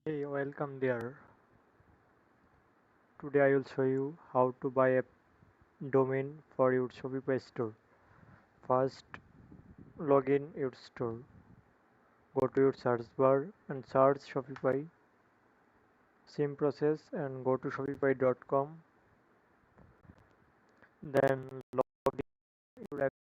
Hey, welcome there. Today I will show you how to buy a domain for your Shopify store. First, log in your store. Go to your search bar and search Shopify. Same process and go to shopify.com. Then log in your account.